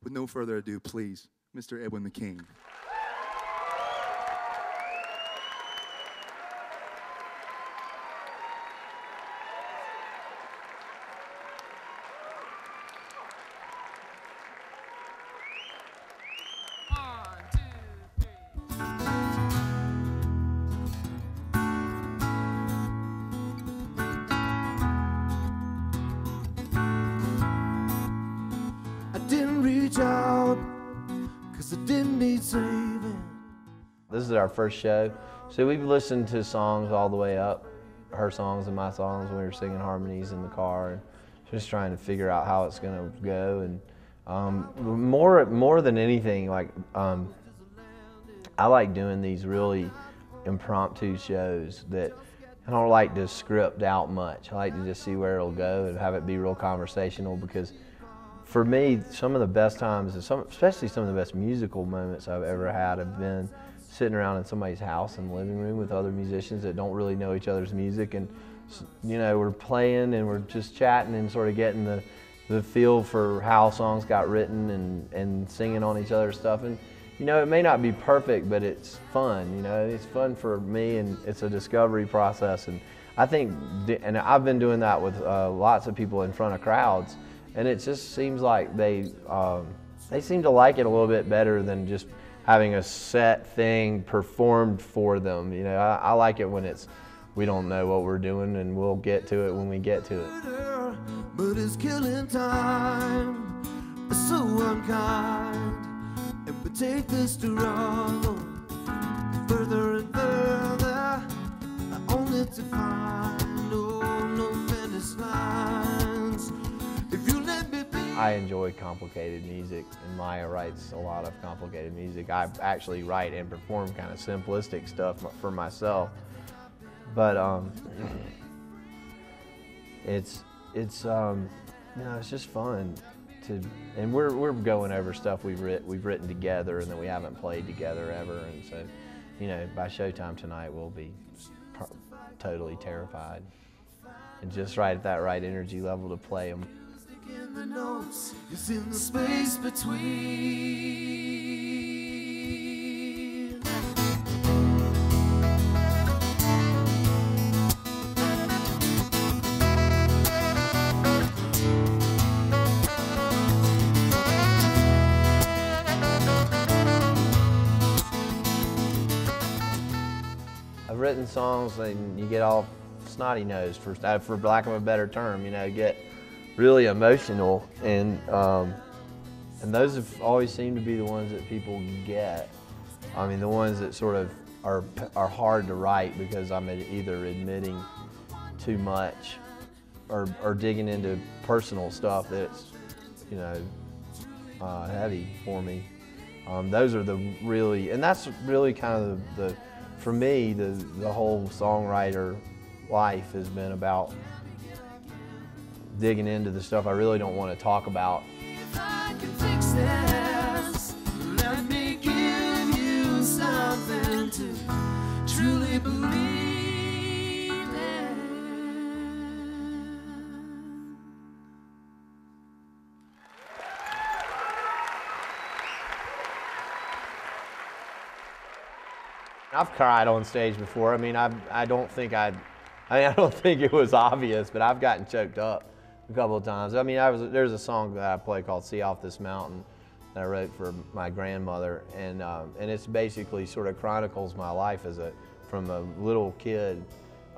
with no further ado, please, Mr. Edwin McCain. Out, 'cause I didn't need saving. This is our first show, so we've listened to songs all the way up, her songs and my songs when we were singing harmonies in the car, and just trying to figure out how it's going to go. And more than anything, like I like doing these really impromptu shows that I don't like to script out much. I like to just see where it'll go and have it be real conversational, because for me, some of the best times, especially some of the best musical moments I've ever had, have been sitting around in somebody's house in the living room with other musicians that don't really know each other's music, and you know, we're playing and we're just chatting and sort of getting the feel for how songs got written and singing on each other's stuff. And you know, it may not be perfect, but it's fun. You know, it's fun for me, and it's a discovery process. And I think, and I've been doing that with lots of people in front of crowds. And it just seems like they seem to like it a little bit better than just having a set thing performed for them. You know, I like it when we don't know what we're doing, and we'll get to it when we get to it. But it's killing time, it's so unkind, and we take this struggle further and further, only to find no finish lines. I enjoy complicated music, and Maya writes a lot of complicated music. I actually write and perform kind of simplistic stuff for myself, but it's you know, it's just fun to, and we're going over stuff we've written together and that we haven't played together ever, and so, you know, by showtime tonight we'll be totally terrified and just right at that right energy level to play them. In the notes, it's in the space between. I've written songs and you get all snotty-nosed, for lack of a better term, you know, get really emotional, and those have always seemed to be the ones that people get. I mean, the ones that sort of are hard to write because I'm either admitting too much or digging into personal stuff that's, you know, heavy for me. Those are the really, and that's really kind of for me, the whole songwriter life has been about digging into the stuff I really don't want to talk about. If I can fix this, let me give you something to truly believe in. I've cried on stage before. I mean, I don't think it was obvious, but I've gotten choked up a couple of times. I mean, there's a song that I play called "See Off This Mountain" that I wrote for my grandmother, and it's basically sort of chronicles my life from a little kid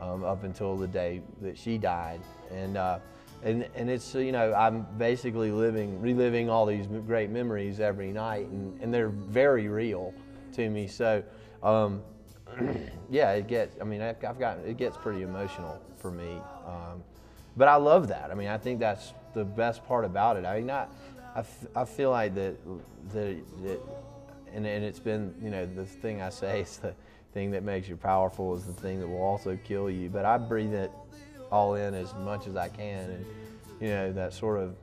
up until the day that she died, and it's, you know, I'm basically reliving all these great memories every night, and they're very real to me. So yeah, it gets pretty emotional for me. But I love that. I mean, I think that's the best part about it. I mean, I feel like that, and it's been, you know, the thing I say is the thing that makes you powerful is the thing that will also kill you. But I breathe it all in as much as I can, and, you know, that sort of,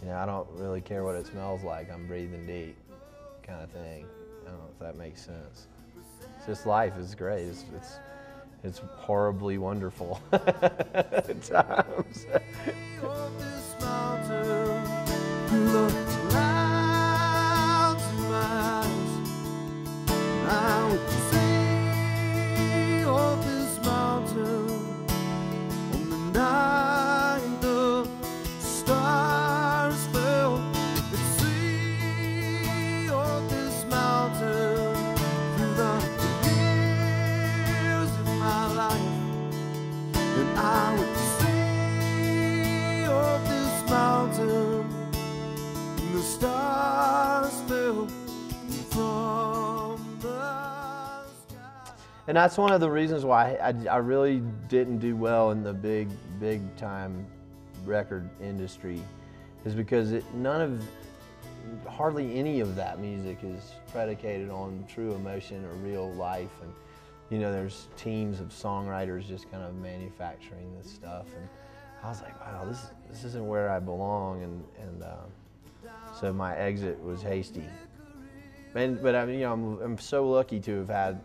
you know, I don't really care what it smells like. I'm breathing deep, kind of thing. I don't know if that makes sense. It's just life is great. It's horribly wonderful at times. through the clouds in my eyes. I would see of this mountain on the night the stars fell. I'd see of this mountain through the years of my life, and I would see of this mountain, and the stars fell from the sky. And that's one of the reasons why I really didn't do well in the big time record industry, is because hardly any of that music is predicated on true emotion or real life. And you know, there's teams of songwriters just kind of manufacturing this stuff. And I was like, wow, this isn't where I belong. And so my exit was hasty. But I mean, you know, I'm so lucky to have had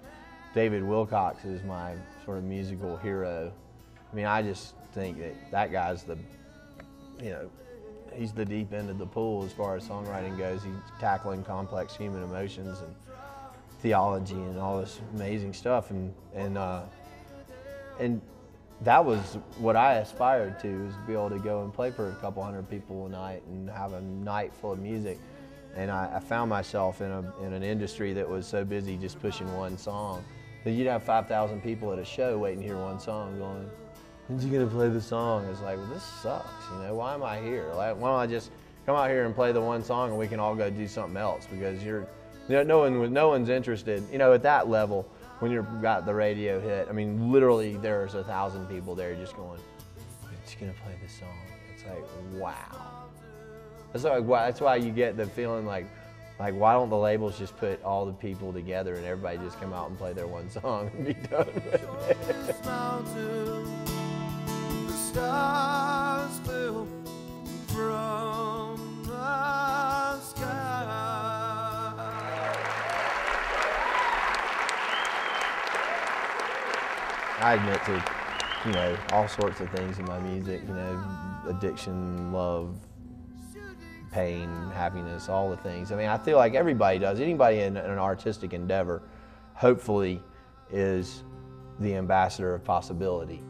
David Wilcox as my sort of musical hero. I mean, I just think that guy's he's the deep end of the pool as far as songwriting goes. He's tackling complex human emotions and theology and all this amazing stuff, and that was what I aspired to, is to be able to go and play for a couple hundred people a night and have a night full of music. And I found myself in an industry that was so busy just pushing one song that you'd have 5,000 people at a show waiting to hear one song, going, "When's he gonna play the song?" It's like, well, this sucks. You know, why am I here? Like, why don't I just come out here and play the one song and we can all go do something else? Because no one's interested. You know, at that level, when you've got the radio hit, I mean, literally there's 1,000 people there just going, "When's he gonna play this song?" It's like, wow. That's why you get the feeling like, why don't the labels just put all the people together and everybody just come out and play their one song and be done with it? This mountain, the stars fell from the sky. I admit to, you know, all sorts of things in my music, you know, addiction, love, pain, happiness, all the things. I mean, I feel like everybody does. Anybody in an artistic endeavor, hopefully, is the ambassador of possibility.